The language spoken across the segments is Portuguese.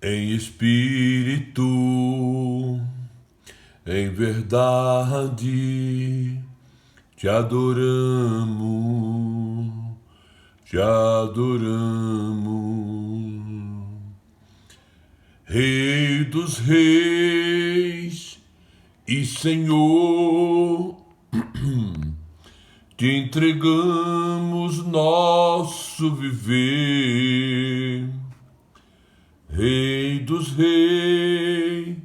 Em espírito, em verdade, te adoramos, te adoramos. Rei dos reis e Senhor, te entregamos nosso viver. Rei dos reis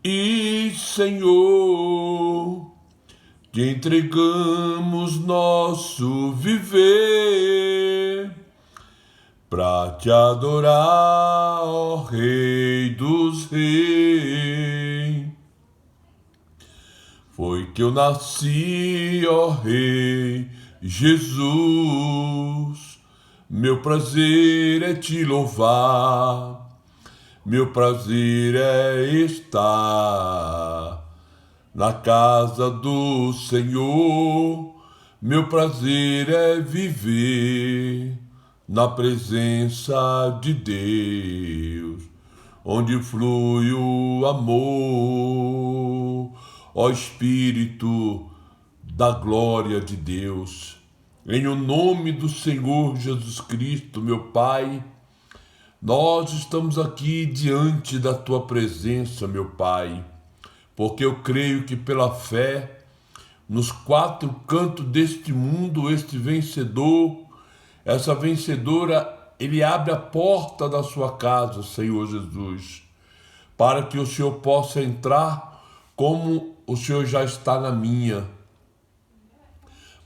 e Senhor, te entregamos nosso viver pra te adorar, ó Rei dos reis. Foi que eu nasci, ó Rei Jesus. Meu prazer é te louvar, meu prazer é estar na casa do Senhor. Meu prazer é viver na presença de Deus, onde flui o amor, ó Espírito da glória de Deus. Em o nome do Senhor Jesus Cristo, meu Pai, nós estamos aqui diante da Tua presença, meu Pai, porque eu creio que pela fé, nos quatro cantos deste mundo, este vencedor, essa vencedora, ele abre a porta da sua casa, Senhor Jesus, para que o Senhor possa entrar como o Senhor já está na minha,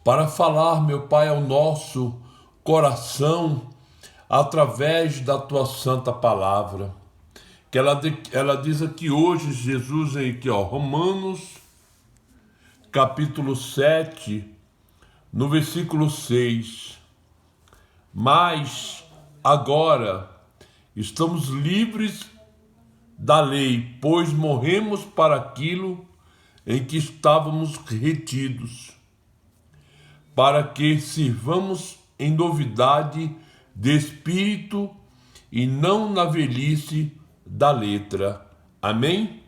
para falar, meu Pai, ao nosso coração, através da Tua santa palavra. Que ela diz aqui hoje, Jesus, aqui, ó, Romanos, capítulo 7, no versículo 6. Mas agora estamos livres da lei, pois morremos para aquilo em que estávamos retidos, para que sirvamos em novidade de espírito e não na velhice da letra. Amém?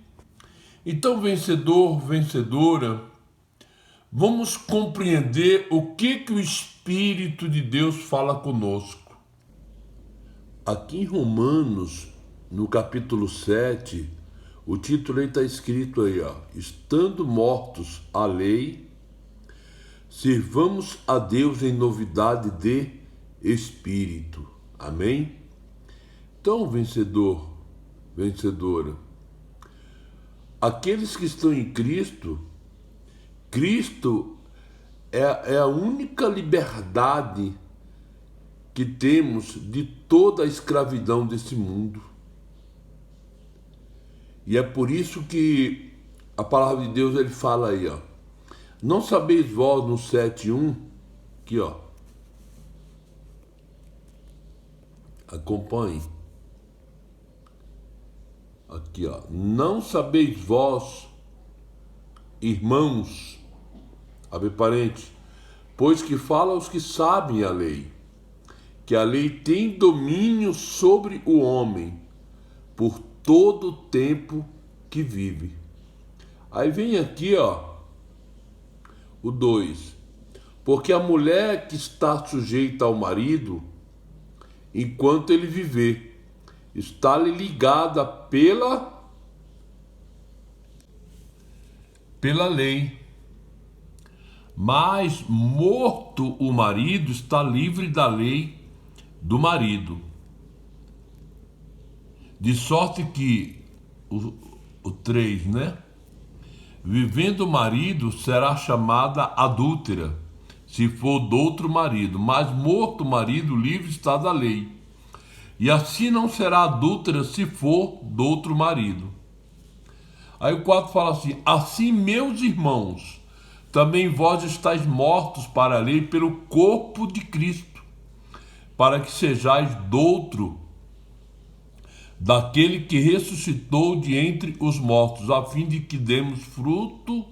Então, vencedor, vencedora, vamos compreender o que o Espírito de Deus fala conosco. Aqui em Romanos, no capítulo 7, o título aí está escrito aí, ó, estando mortos à lei, sirvamos a Deus em novidade de espírito. Amém? Então, vencedor, vencedora, aqueles que estão em Cristo, Cristo é a única liberdade que temos de toda a escravidão desse mundo. E é por isso que a palavra de Deus ele fala aí, ó. Não sabeis vós no 7:1, aqui ó, acompanhe. Aqui ó, não sabeis vós, irmãos, abre parênteses, pois que fala aos que sabem a lei, que a lei tem domínio sobre o homem por todo o tempo que vive. Aí vem aqui ó, o 2, porque a mulher que está sujeita ao marido, enquanto ele viver, está-lhe ligada pela lei. Mas morto o marido, está livre da lei do marido. De sorte que, o 3, né? Vivendo o marido, será chamada adúltera, se for do outro marido. Mas morto o marido, livre está da lei. E assim não será adúltera se for do outro marido. Aí o 4 fala assim, assim meus irmãos, também vós estáis mortos para a lei pelo corpo de Cristo, para que sejais doutro daquele que ressuscitou de entre os mortos, a fim de que demos fruto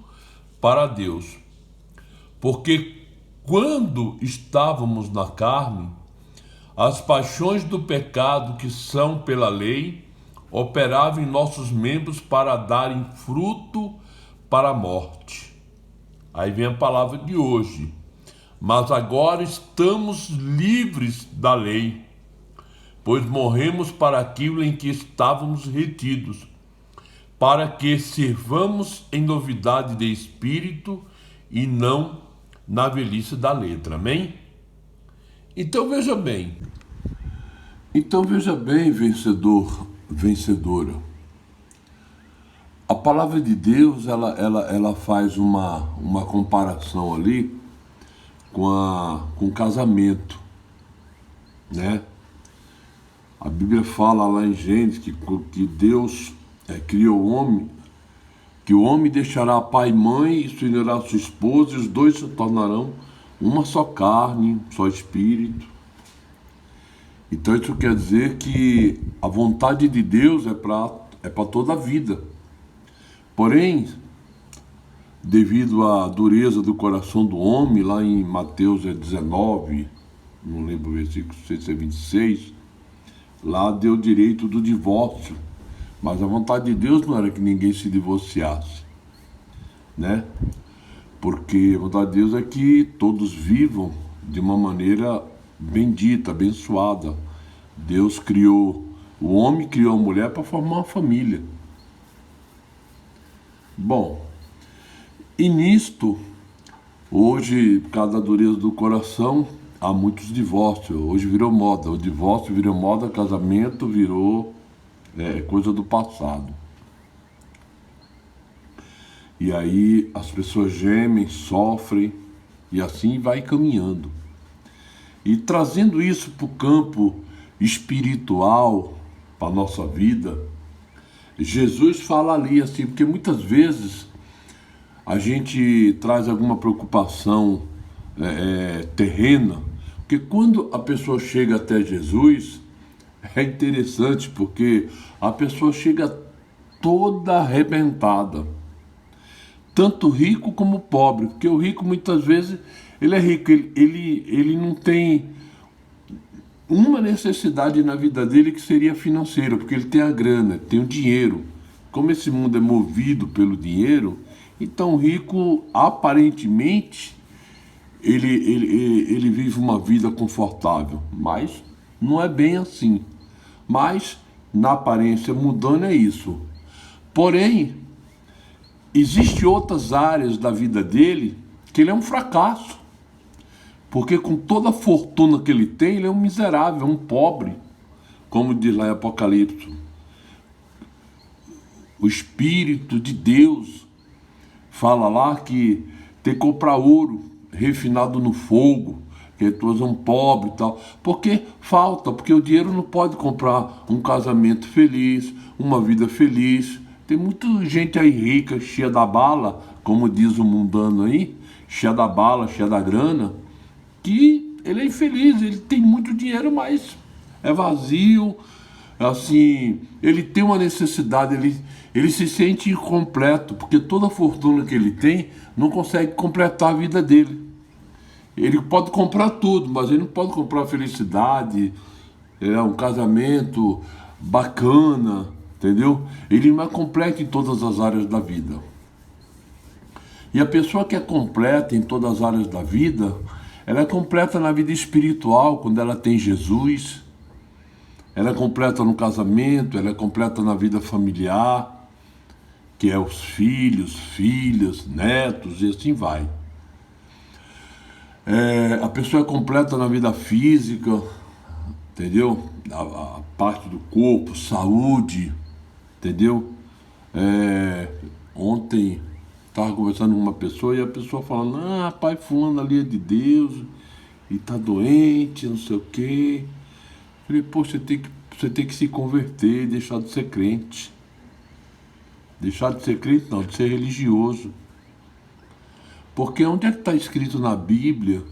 para Deus. Porque quando estávamos na carne, as paixões do pecado que são pela lei operava em nossos membros para darem fruto para a morte. Aí vem a palavra de hoje. Mas agora estamos livres da lei, pois morremos para aquilo em que estávamos retidos, para que sirvamos em novidade de espírito e não na velhice da letra. Amém? Então veja bem, vencedor, vencedora. A palavra de Deus, ela faz uma comparação ali com casamento, né? A Bíblia fala lá em Gênesis que Deus criou o homem, que o homem deixará pai e mãe e se unirá a sua esposa, e os dois se tornarão uma só carne, só espírito. Então isso quer dizer que a vontade de Deus é para toda a vida. Porém, devido à dureza do coração do homem, lá em Mateus 19, não lembro o versículo, não sei se é 26, lá deu direito do divórcio. Mas a vontade de Deus não era que ninguém se divorciasse, né? Porque a vontade de Deus é que todos vivam de uma maneira bendita, abençoada. Deus criou o homem, criou a mulher para formar uma família. Bom, e nisto, hoje, por causa da dureza do coração, há muitos divórcios. Hoje virou moda, o divórcio virou moda, casamento virou coisa do passado. E aí as pessoas gemem, sofrem, e assim vai caminhando. E trazendo isso para o campo espiritual, para a nossa vida, Jesus fala ali assim, porque muitas vezes a gente traz alguma preocupação terrena, porque quando a pessoa chega até Jesus, é interessante porque a pessoa chega toda arrebentada, tanto rico como pobre, porque o rico muitas vezes ele é rico, ele não tem uma necessidade na vida dele que seria financeira, porque ele tem a grana, tem o dinheiro. Como esse mundo é movido pelo dinheiro, então o rico aparentemente ele vive uma vida confortável, mas não é bem assim. Mas na aparência mudando é isso. Porém, existem outras áreas da vida dele que ele é um fracasso. Porque com toda a fortuna que ele tem, ele é um miserável, um pobre. Como diz lá em Apocalipse. O Espírito de Deus fala lá que tem que comprar ouro refinado no fogo, que tu és um pobre e tal. Porque falta, porque o dinheiro não pode comprar um casamento feliz, uma vida feliz. Tem muita gente aí rica, cheia da bala, como diz o mundano aí, cheia da bala, cheia da grana, que ele é infeliz, ele tem muito dinheiro, mas é vazio, assim, ele tem uma necessidade, ele se sente incompleto, porque toda a fortuna que ele tem não consegue completar a vida dele. Ele pode comprar tudo, mas ele não pode comprar felicidade, um casamento bacana, entendeu? Ele não é completo em todas as áreas da vida. E a pessoa que é completa em todas as áreas da vida, ela é completa na vida espiritual, quando ela tem Jesus. Ela é completa no casamento, ela é completa na vida familiar, que é os filhos, filhas, netos e assim vai. A pessoa é completa na vida física, entendeu? A parte do corpo, saúde, entendeu? Ontem estava conversando com uma pessoa e a pessoa falando, pai, fulano ali é de Deus e tá doente, não sei o quê. Eu falei, pô, você tem que se converter e deixar de ser crente. Deixar de ser crente não, de ser religioso. Porque onde é que está escrito na Bíblia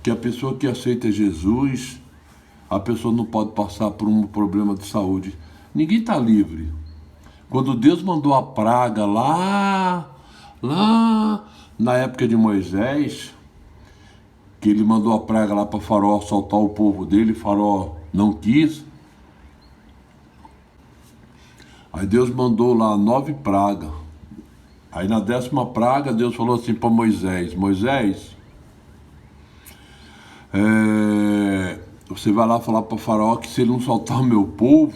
que a pessoa que aceita Jesus, a pessoa não pode passar por um problema de saúde? Ninguém está livre. Quando Deus mandou a praga lá na época de Moisés, que ele mandou a praga lá para Faraó soltar o povo dele, Faraó não quis. Aí Deus mandou lá 9 pragas. Aí na 10ª praga, Deus falou assim para Moisés: Moisés, você vai lá falar para Faraó que se ele não soltar o meu povo,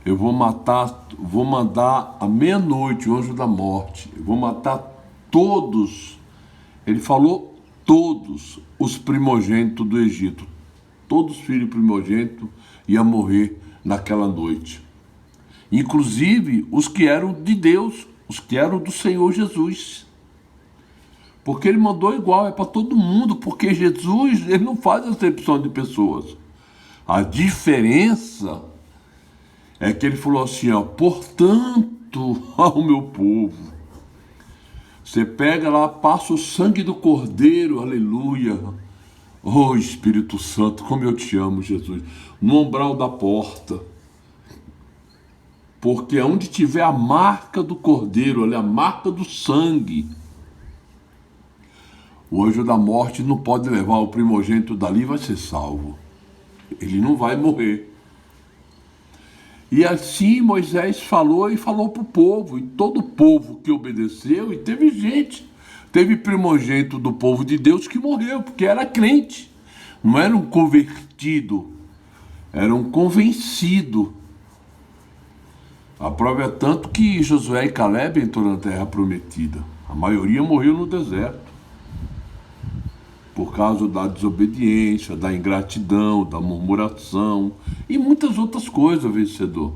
eu vou mandar à meia-noite o anjo da morte. Eu vou matar todos. Ele falou todos os primogênitos do Egito. Todos os filhos primogênitos iam morrer naquela noite. Inclusive os que eram de Deus, os que eram do Senhor Jesus. Porque ele mandou igual, é para todo mundo, porque Jesus, ele não faz acepção de pessoas. A diferença é que ele falou assim, ó, portanto, ao meu povo, você pega lá, passa o sangue do Cordeiro, aleluia. Oh, Espírito Santo, como eu te amo, Jesus, no umbral da porta. Porque onde tiver a marca do Cordeiro, olha, a marca do sangue, o anjo da morte não pode levar o primogênito dali e vai ser salvo. Ele não vai morrer. E assim Moisés falou e falou para o povo, e todo o povo que obedeceu, e teve gente, teve primogênito do povo de Deus que morreu, porque era crente, não era um convertido, era um convencido. A prova é tanto que Josué e Caleb entraram na terra prometida. A maioria morreu no deserto. Por causa da desobediência, da ingratidão, da murmuração e muitas outras coisas, vencedor.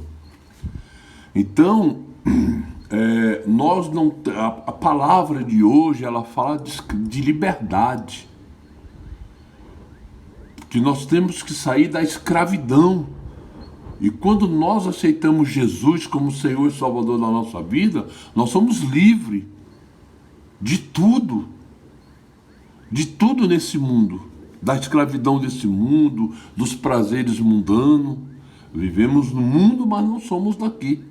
Então, a palavra de hoje, ela fala de liberdade. Que nós temos que sair da escravidão. E quando nós aceitamos Jesus como Senhor e Salvador da nossa vida, nós somos livres de tudo nesse mundo, da escravidão desse mundo, dos prazeres mundanos. Vivemos no mundo, mas não somos daqui.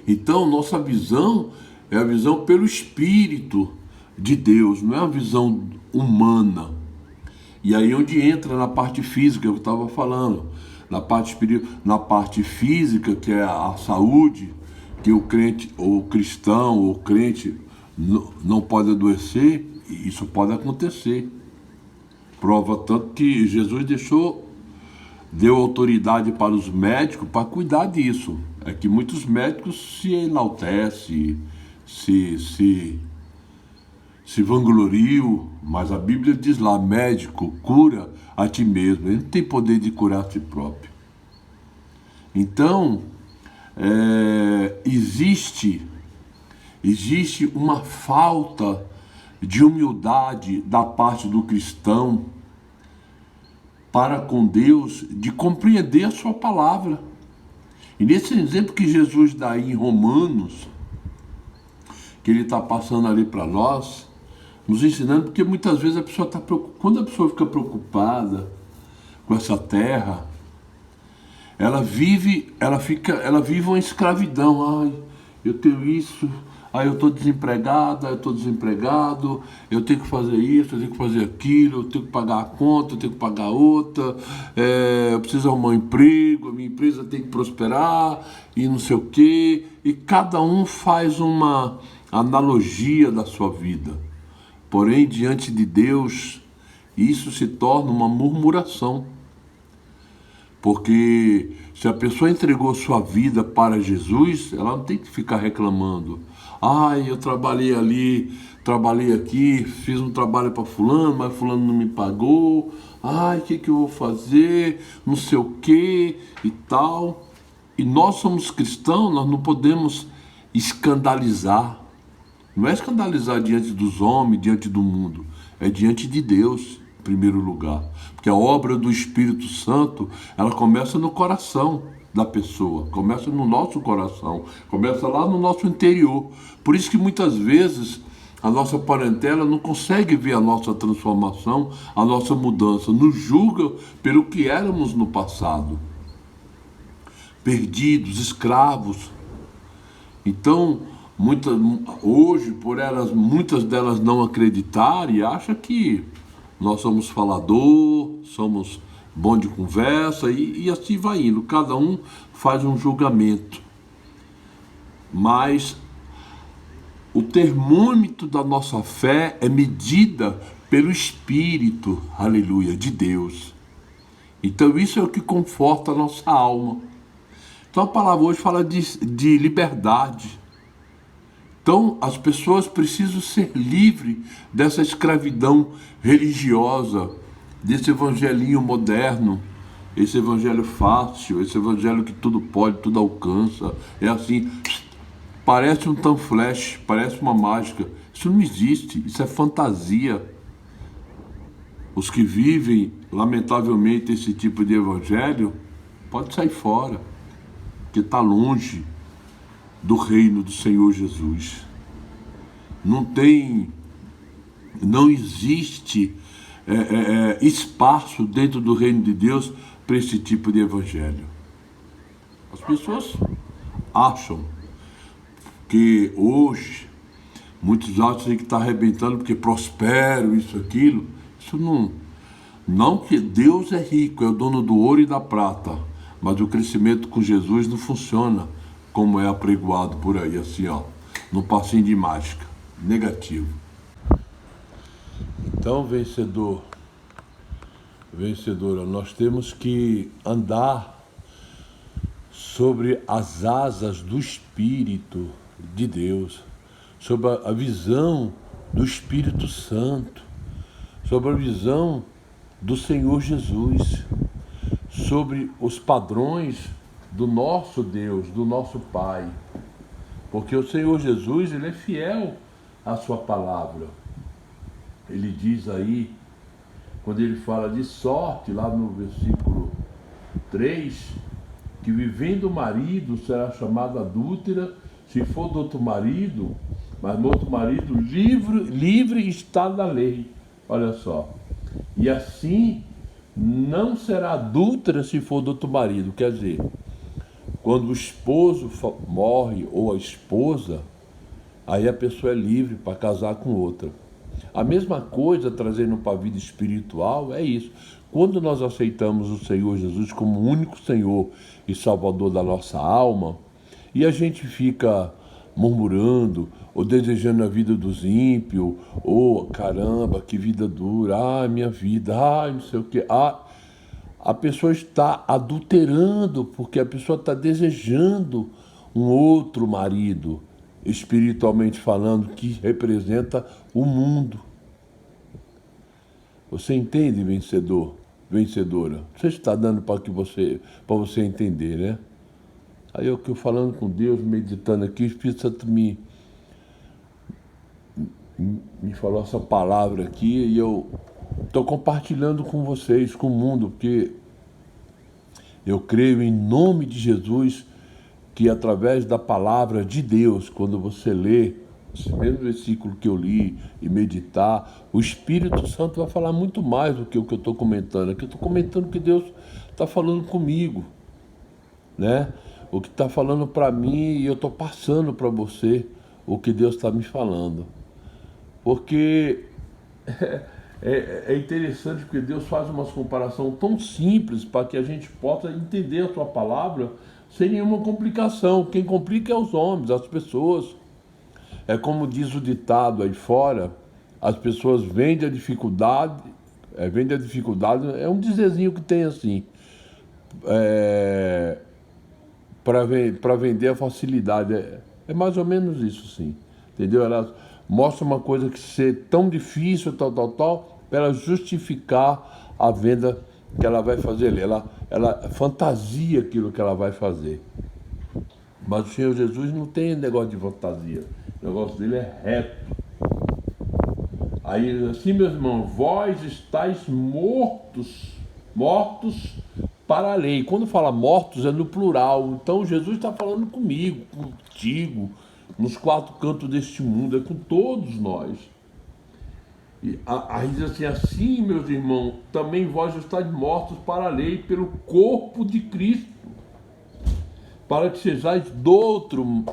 Então, nossa visão é a visão pelo Espírito de Deus, não é a visão humana. E aí onde entra na parte física, eu estava falando, na parte física, que é a saúde, que o crente, ou o cristão, ou o crente não pode adoecer. Isso pode acontecer. Prova tanto que Jesus deu autoridade para os médicos para cuidar disso. É que muitos médicos se enaltecem, se vangloriam, mas a Bíblia diz lá, médico, cura a ti mesmo. Ele não tem poder de curar a si próprio. Então, existe uma falta de humildade da parte do cristão para com Deus, de compreender a sua palavra. E nesse exemplo que Jesus dá aí em Romanos, que ele está passando ali para nós, nos ensinando, porque muitas vezes a pessoa está preocupada. Quando a pessoa fica preocupada com essa terra, ela vive uma escravidão. Ai, eu tenho isso, aí eu estou desempregado, eu tenho que fazer isso, eu tenho que fazer aquilo, eu tenho que pagar a conta, eu tenho que pagar outra, eu preciso arrumar um emprego, a minha empresa tem que prosperar, e não sei o quê. E cada um faz uma analogia da sua vida. Porém, diante de Deus, isso se torna uma murmuração. Porque se a pessoa entregou sua vida para Jesus, ela não tem que ficar reclamando. Ai, eu trabalhei ali, trabalhei aqui, fiz um trabalho para fulano, mas fulano não me pagou. Ai, o que eu vou fazer? Não sei o que e tal. E nós somos cristãos, nós não podemos escandalizar. Não é escandalizar diante dos homens, diante do mundo. É diante de Deus, em primeiro lugar. Porque a obra do Espírito Santo, ela começa no coração da pessoa, começa no nosso coração, começa lá no nosso interior. Por isso que muitas vezes a nossa parentela não consegue ver a nossa transformação, a nossa mudança, nos julga pelo que éramos no passado. Perdidos, escravos. Então, hoje, por muitas delas não acreditarem, acham que nós somos falador, somos bom de conversa, e assim vai indo. Cada um faz um julgamento. Mas o termômetro da nossa fé é medida pelo Espírito, aleluia, de Deus. Então isso é o que conforta a nossa alma. Então a palavra hoje fala de liberdade. Então as pessoas precisam ser livres dessa escravidão religiosa, desse evangelinho moderno, esse evangelho fácil, esse evangelho que tudo pode, tudo alcança. É assim, parece um flash, parece uma mágica. Isso não existe, isso é fantasia. Os que vivem, lamentavelmente, esse tipo de evangelho, pode sair fora, porque está longe do reino do Senhor Jesus. Não existe espaço dentro do reino de Deus para esse tipo de evangelho. As pessoas acham que hoje, muitos acham que está arrebentando porque prospero, isso, aquilo. Isso não que Deus é rico, é o dono do ouro e da prata, mas o crescimento com Jesus não funciona como é apregoado por aí, assim, ó, no passinho de mágica, negativo. Então, vencedora, nós temos que andar sobre as asas do Espírito de Deus, sobre a visão do Espírito Santo, sobre a visão do Senhor Jesus, sobre os padrões do nosso Deus, do nosso Pai. Porque o Senhor Jesus, Ele é fiel à sua palavra. Ele diz aí, quando ele fala de sorte, lá no versículo 3, que vivendo o marido será chamada adúltera, se for do outro marido, mas no outro marido livre está da lei. Olha só. E assim não será adúltera se for do outro marido. Quer dizer, quando o esposo morre ou a esposa, aí a pessoa é livre para casar com outra. A mesma coisa, trazendo para a vida espiritual, é isso. Quando nós aceitamos o Senhor Jesus como o único Senhor e Salvador da nossa alma, e a gente fica murmurando, ou desejando a vida dos ímpios, ou caramba, que vida dura, ai minha vida, ai não sei o que, a pessoa está adulterando, porque a pessoa está desejando um outro marido, espiritualmente falando, que representa o mundo. Você entende, vencedora? Você está dando para você entender, né? Aí eu falando com Deus, meditando aqui, o Espírito Santo me falou essa palavra aqui e eu estou compartilhando com vocês, com o mundo, porque eu creio em nome de Jesus que através da palavra de Deus, quando você lê esse mesmo versículo que eu li e meditar, o Espírito Santo vai falar muito mais do que o que eu estou comentando. Aqui eu estou comentando que Deus está falando comigo, né? O que está falando para mim e eu estou passando para você o que Deus está me falando. Porque é interessante porque Deus faz uma comparação tão simples para que a gente possa entender a sua palavra sem nenhuma complicação. Quem complica é os homens, as pessoas. É como diz o ditado aí fora, as pessoas vendem a dificuldade, é um dizerzinho que tem assim, para vender a facilidade. É mais ou menos isso, sim. Entendeu? Ela mostra uma coisa que ser tão difícil, tal, para ela justificar a venda que ela vai fazer ali. Ela fantasia aquilo que ela vai fazer. Mas o Senhor Jesus não tem negócio de fantasia. O negócio dele é reto. Aí assim, meus irmãos, vós estáis mortos para a lei. Quando fala mortos é no plural. Então Jesus está falando comigo, contigo, nos quatro cantos deste mundo, é com todos nós. E aí diz assim, meus irmãos, também vós estáis mortos para a lei pelo corpo de Cristo, para que sejais do outro.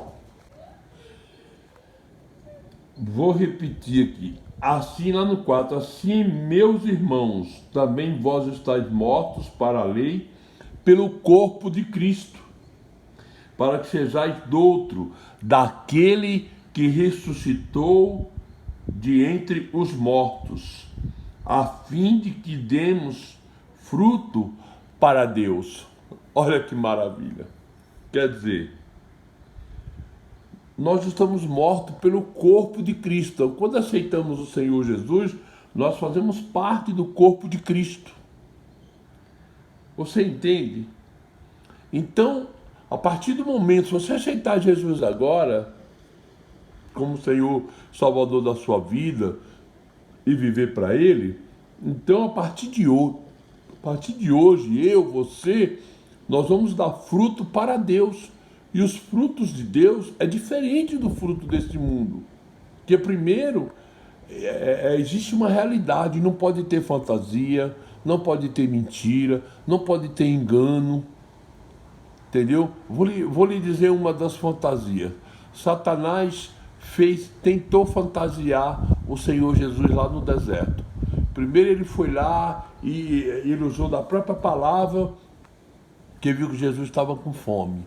Vou repetir aqui. Assim, lá no 4, assim, meus irmãos, também vós estáis mortos para a lei, pelo corpo de Cristo, para que sejais doutro daquele que ressuscitou de entre os mortos, a fim de que demos fruto para Deus. Olha que maravilha. Quer dizer, nós estamos mortos pelo corpo de Cristo. Então, quando aceitamos o Senhor Jesus, nós fazemos parte do corpo de Cristo. Você entende? Então, a partir do momento, se você aceitar Jesus agora, como Senhor Salvador da sua vida, e viver para Ele, então a partir de hoje, eu, você, nós vamos dar fruto para Deus. E os frutos de Deus é diferente do fruto deste mundo. Porque primeiro, existe uma realidade, não pode ter fantasia, não pode ter mentira, não pode ter engano. Entendeu? Vou lhe dizer uma das fantasias. Satanás tentou fantasiar o Senhor Jesus lá no deserto. Primeiro ele foi lá e ele usou da própria palavra, que viu que Jesus estava com fome.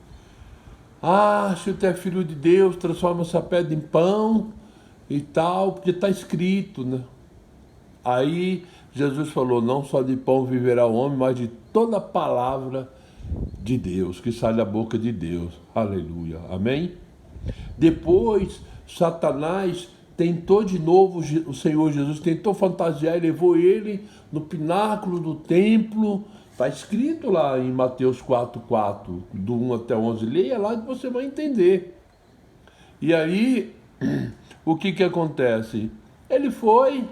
Ah, se tu é filho de Deus, transforma essa pedra em pão e tal, porque está escrito, né? Aí Jesus falou, não só de pão viverá o homem, mas de toda palavra de Deus, que sai da boca de Deus. Aleluia. Amém? Depois, Satanás tentou de novo, o Senhor Jesus tentou fantasiar e levou ele no pináculo do templo. Está escrito lá em Mateus 4:4, do 1 até 11. Leia lá que você vai entender. E aí, o que acontece? Ele foi.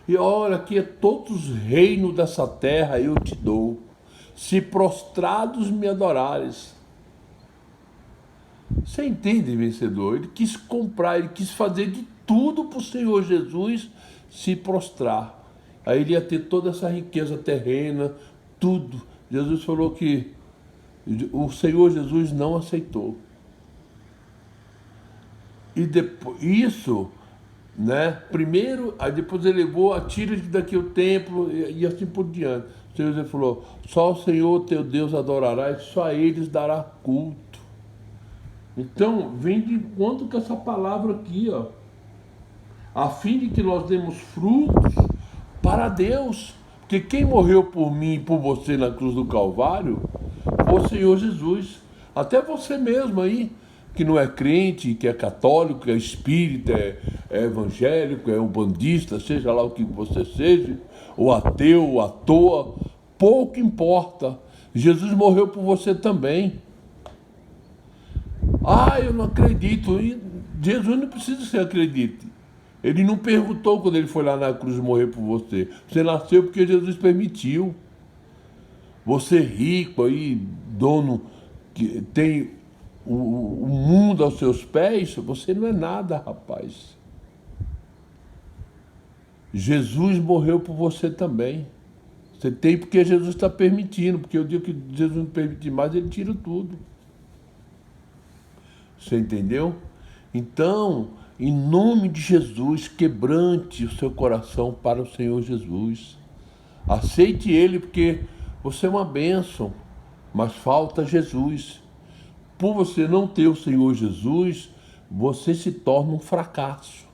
E olha, aqui é todos os reinos dessa terra eu te dou, se prostrados me adorares. Você entende, vencedor? Ele quis comprar, ele quis fazer de tudo para o Senhor Jesus se prostrar. Aí ele ia ter toda essa riqueza terrena, tudo. Jesus falou que o Senhor Jesus não aceitou. E depois, isso, né? Primeiro, aí depois ele levou, atira daqui o templo e assim por diante. O Senhor Jesus falou, só o Senhor teu Deus adorarás, só a eles dará culto. Então, vem de encontro com essa palavra aqui, ó. A fim de que nós demos frutos para Deus. Porque quem morreu por mim e por você na cruz do Calvário foi o Senhor Jesus. Até você mesmo aí, que não é crente, que é católico, que é espírita, é evangélico, é umbandista, seja lá o que você seja, ou ateu, ou à toa, pouco importa. Jesus morreu por você também. Ah, eu não acredito. E Jesus não precisa que você acredite. Ele não perguntou quando ele foi lá na cruz morrer por você. Você nasceu porque Jesus permitiu. Você rico aí, dono, que tem o mundo aos seus pés, você não é nada, rapaz. Jesus morreu por você também. Você tem porque Jesus está permitindo, porque o dia que Jesus não permitir mais, ele tira tudo. Você entendeu? Então, em nome de Jesus, quebrante o seu coração para o Senhor Jesus. Aceite Ele, porque você é uma bênção, mas falta Jesus. Por você não ter o Senhor Jesus, você se torna um fracasso.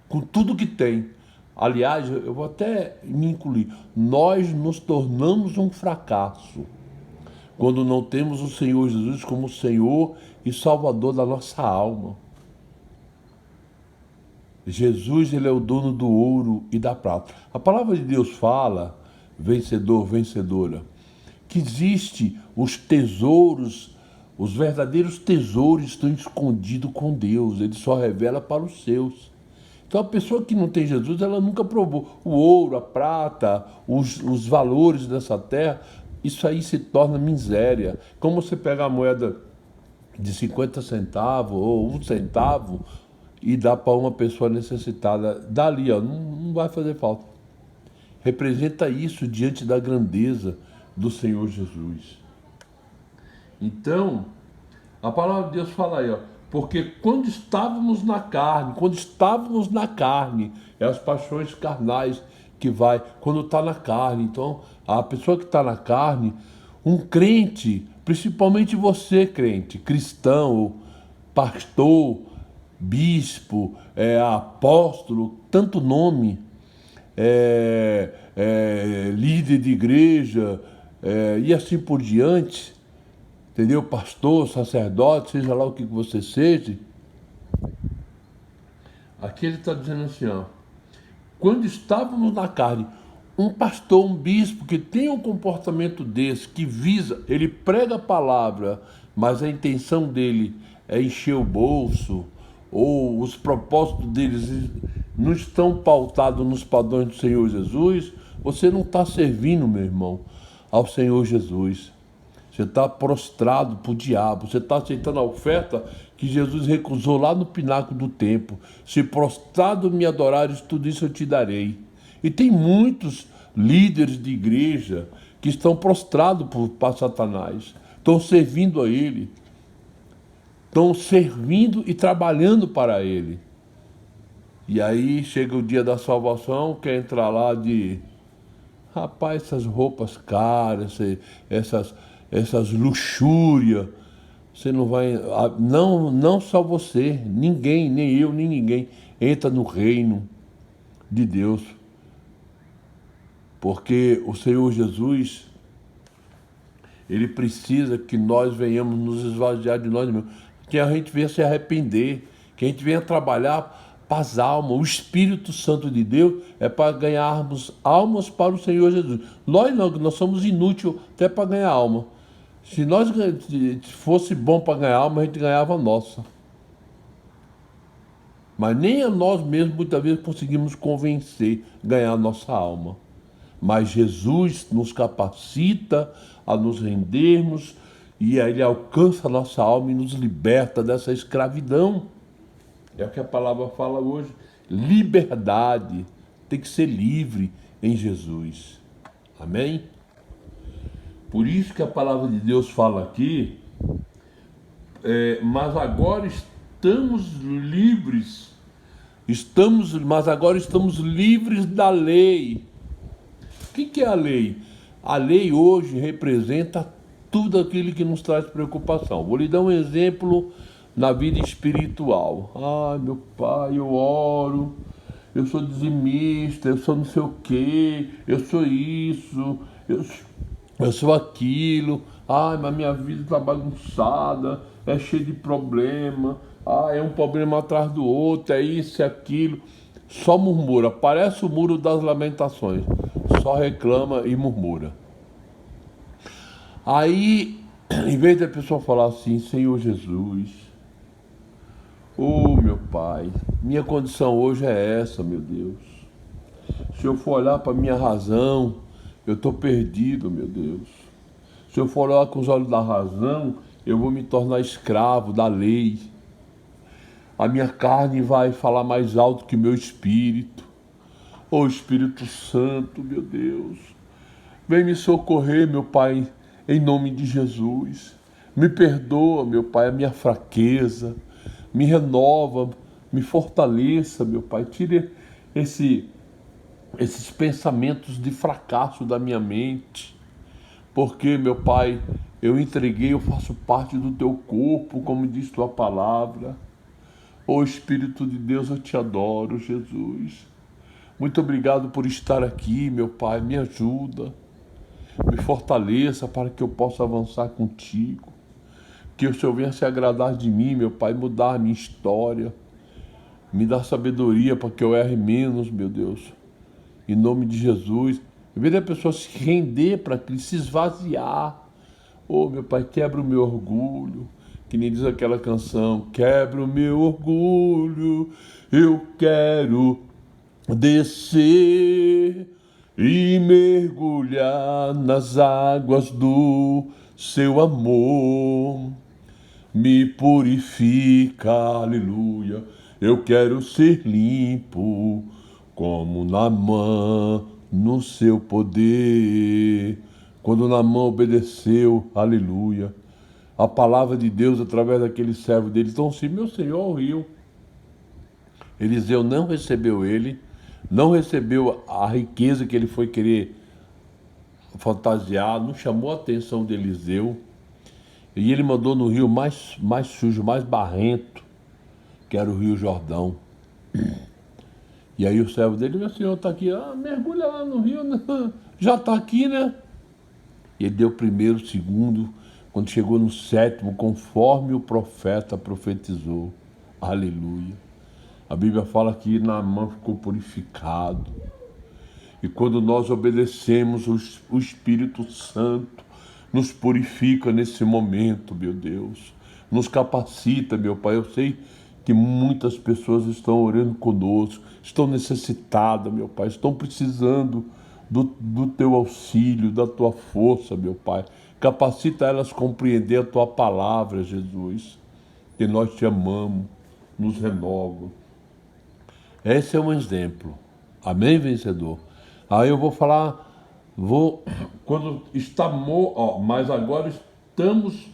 Com tudo que tem. Aliás, eu vou até me incluir. Nós nos tornamos um fracasso quando não temos o Senhor Jesus como Senhor e Salvador da nossa alma. Jesus, ele é o dono do ouro e da prata. A palavra de Deus fala, vencedor, vencedora, que existe os tesouros, os verdadeiros tesouros estão escondidos com Deus. Ele só revela para os seus. Então a pessoa que não tem Jesus, ela nunca provou o ouro, a prata, os valores dessa terra. Isso aí se torna miséria. Como você pega a moeda de 50 centavos ou 1 centavo e dá para uma pessoa necessitada, dali, ó, não vai fazer falta. Representa isso diante da grandeza do Senhor Jesus. Então, a palavra de Deus fala aí, ó, Porque quando estávamos na carne, é as paixões carnais que vai, quando está na carne. Então, a pessoa que está na carne, um crente, principalmente você, crente, cristão, pastor, bispo, apóstolo, tanto nome, líder de igreja, e assim por diante, entendeu? Pastor, sacerdote, seja lá o que você seja. Aqui ele está dizendo assim, ó, quando estávamos na carne, um pastor, um bispo que tem um comportamento desse, que visa, ele prega a palavra, mas a intenção dele é encher o bolso, ou os propósitos deles não estão pautados nos padrões do Senhor Jesus, você não está servindo, meu irmão, ao Senhor Jesus. Você está prostrado para o diabo. Você está aceitando a oferta que Jesus recusou lá no pináculo do templo. Se prostrado me adorares, tudo isso eu te darei. E tem muitos líderes de igreja que estão prostrados para Satanás. Estão servindo a ele. Estão servindo e trabalhando para ele. E aí chega o dia da salvação, quer entrar lá de... Rapaz, essas roupas caras, essas luxúrias, você não vai, não só você, ninguém, nem eu, nem ninguém, entra no reino de Deus, porque o Senhor Jesus, ele precisa que nós venhamos nos esvaziar de nós mesmos, que a gente venha se arrepender, que a gente venha trabalhar para as almas. O Espírito Santo de Deus é para ganharmos almas para o Senhor Jesus. Nós não, nós somos inúteis até para ganhar alma. Se nós fosse bom para ganhar alma, a gente ganhava a nossa. Mas nem a nós mesmos muitas vezes conseguimos convencer, ganhar a nossa alma. Mas Jesus nos capacita a nos rendermos e aí Ele alcança a nossa alma e nos liberta dessa escravidão. É o que a palavra fala hoje. Liberdade. Tem que ser livre em Jesus. Amém? Por isso que a palavra de Deus fala aqui, mas agora estamos livres. Mas agora estamos livres da lei. O que é a lei? A lei hoje representa tudo aquilo que nos traz preocupação. Vou lhe dar um exemplo na vida espiritual. Ai, meu pai, eu oro, eu sou dizimista, eu sou não sei o quê, eu sou isso, eu sou aquilo. Ai, mas minha vida está bagunçada, é cheia de problema. É um problema atrás do outro, é isso, é aquilo. Só murmura, parece o muro das lamentações. Só reclama e murmura. Aí, em vez da pessoa falar assim, Senhor Jesus, meu Pai, minha condição hoje é essa, meu Deus. Se eu for olhar para minha razão, eu estou perdido, meu Deus. Se eu for olhar com os olhos da razão, eu vou me tornar escravo da lei. A minha carne vai falar mais alto que o meu espírito. Espírito Santo, meu Deus, vem me socorrer, meu Pai, em nome de Jesus. Me perdoa, meu Pai, a minha fraqueza. Me renova, me fortaleça, meu Pai. Tire esses pensamentos de fracasso da minha mente. Porque, meu Pai, eu entreguei, eu faço parte do Teu corpo, como diz Tua palavra. Espírito de Deus, eu te adoro, Jesus. Muito obrigado por estar aqui, meu Pai. Me ajuda, me fortaleça para que eu possa avançar contigo. Que o Senhor venha se agradar de mim, meu Pai, mudar a minha história. Me dá sabedoria para que eu erre menos, meu Deus. Em nome de Jesus. Em vez da pessoa se render para Cristo, se esvaziar. Meu Pai, quebra o meu orgulho. Que nem diz aquela canção, quebra o meu orgulho, eu quero descer e mergulhar nas águas do seu amor. Me purifica, aleluia, eu quero ser limpo como Naamã no seu poder. Quando Naamã obedeceu, aleluia, a palavra de Deus através daquele servo dele. Então, sim, meu Senhor, o rio. Eliseu não recebeu ele, não recebeu a riqueza que ele foi querer fantasiar, não chamou a atenção de Eliseu. E ele mandou no rio mais sujo, mais barrento, que era o Rio Jordão. E aí o servo dele, meu senhor está aqui, mergulha lá no rio, né? Já está aqui, né? E ele deu o primeiro, o segundo, quando chegou no sétimo, conforme o profeta profetizou. Aleluia. A Bíblia fala que Naamã ficou purificado. E quando nós obedecemos, o Espírito Santo nos purifica nesse momento, meu Deus. Nos capacita, meu Pai. Eu sei que muitas pessoas estão orando conosco, estão necessitadas, meu Pai, estão precisando do teu auxílio, da tua força, meu Pai. Capacita elas a compreender a tua palavra, Jesus. Que nós te amamos, nos renova. Esse é um exemplo. Amém, vencedor? Aí eu vou falar, quando está morto, mas agora estamos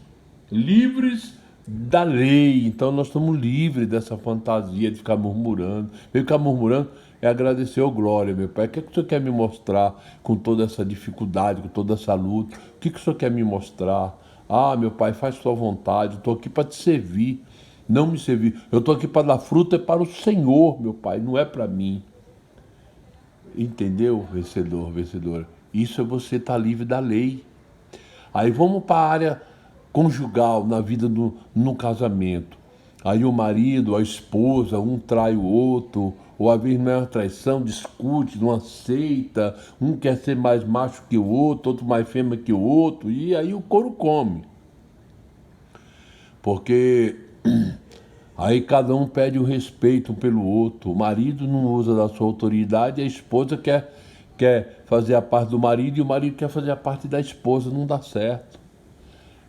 livres da lei. Então nós estamos livres dessa fantasia de ficar murmurando. Ficar murmurando é agradecer ao glória, meu Pai. O que é que o Senhor quer me mostrar com toda essa dificuldade, com toda essa luta? O que é que o Senhor quer me mostrar? Ah, meu Pai, faz sua vontade. Estou aqui para te servir. Não me servir. Eu estou aqui para dar fruta, é para o Senhor, meu Pai, não é para mim. Entendeu, vencedor, vencedora? Isso é você estar livre da lei. Aí vamos para a área conjugal, na vida no casamento. Aí o marido, a esposa, um trai o outro, ou às vezes não é uma traição, discute, não aceita, um quer ser mais macho que o outro mais fêmea que o outro, e aí o couro come. Porque aí cada um pede o respeito um pelo outro. O marido não usa da sua autoridade, a esposa quer fazer a parte do marido e o marido quer fazer a parte da esposa, não dá certo.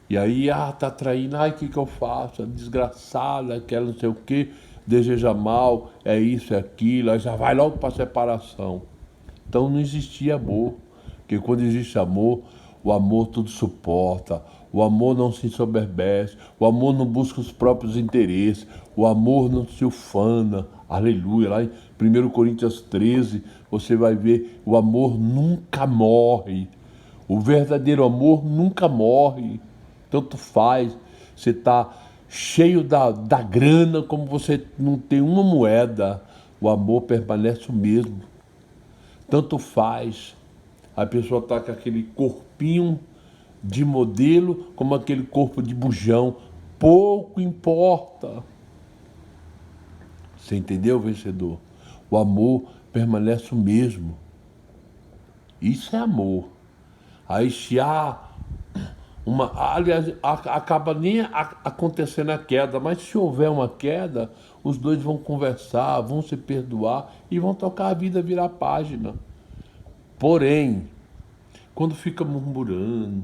E aí, tá traindo, o que eu faço? Desgraçada, quer não sei o quê, deseja mal, é isso, é aquilo, aí já vai logo para separação. Então não existia amor, porque quando existe amor, o amor tudo suporta, o amor não se ensoberbece, o amor não busca os próprios interesses, o amor não se ufana, aleluia. Lá em 1 Coríntios 13, você vai ver, o amor nunca morre, o verdadeiro amor nunca morre, tanto faz, você está cheio da grana, como você não tem uma moeda, o amor permanece o mesmo. Tanto faz, a pessoa está com aquele corpinho de modelo, como aquele corpo de bujão, pouco importa. Você entendeu, vencedor? O amor permanece o mesmo. Isso é amor. Aí se há aliás, acaba nem acontecendo a queda, mas se houver uma queda, os dois vão conversar, vão se perdoar e vão tocar a vida, virar página. Porém, quando fica murmurando,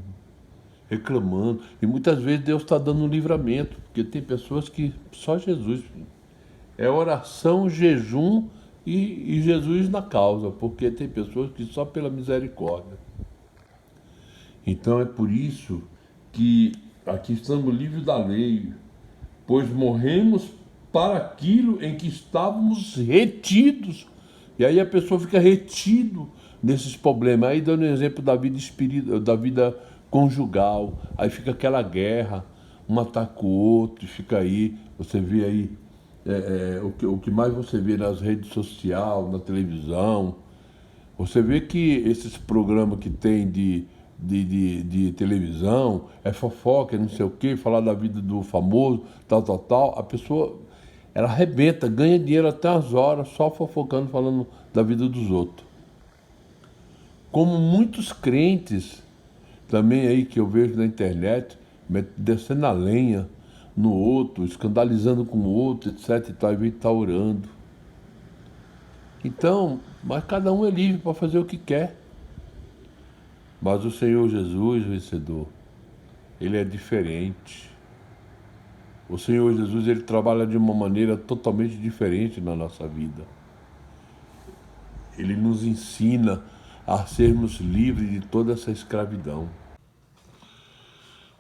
reclamando, e muitas vezes Deus está dando um livramento, porque tem pessoas que só Jesus, é oração, jejum e Jesus na causa, porque tem pessoas que só pela misericórdia. Então é por isso que aqui estamos livres da lei, pois morremos para aquilo em que estávamos retidos. E aí a pessoa fica retido nesses problemas. Aí dando um exemplo da vida espiritual, da vida conjugal, aí fica aquela guerra, um ataca o outro, fica aí, você vê aí o que mais você vê nas redes sociais, na televisão, você vê que esses programas que tem de televisão, é fofoca, não sei o que, falar da vida do famoso, tal, a pessoa, ela arrebenta, ganha dinheiro até as horas, só fofocando, falando da vida dos outros. Como muitos crentes, também aí que eu vejo na internet, descendo a lenha no outro, escandalizando com o outro, etc e tal, em vez de estar orando. Então, mas cada um é livre para fazer o que quer. Mas o Senhor Jesus, vencedor, Ele é diferente. O Senhor Jesus, Ele trabalha de uma maneira totalmente diferente na nossa vida. Ele nos ensina a sermos livres de toda essa escravidão.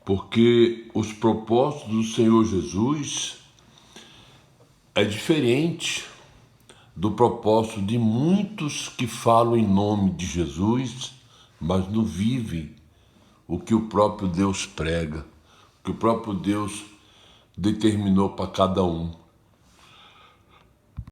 porque os propósitos do Senhor Jesus é diferente do propósito de muitos que falam em nome de Jesus, mas não vivem o que o próprio Deus prega, o que o próprio Deus determinou para cada um.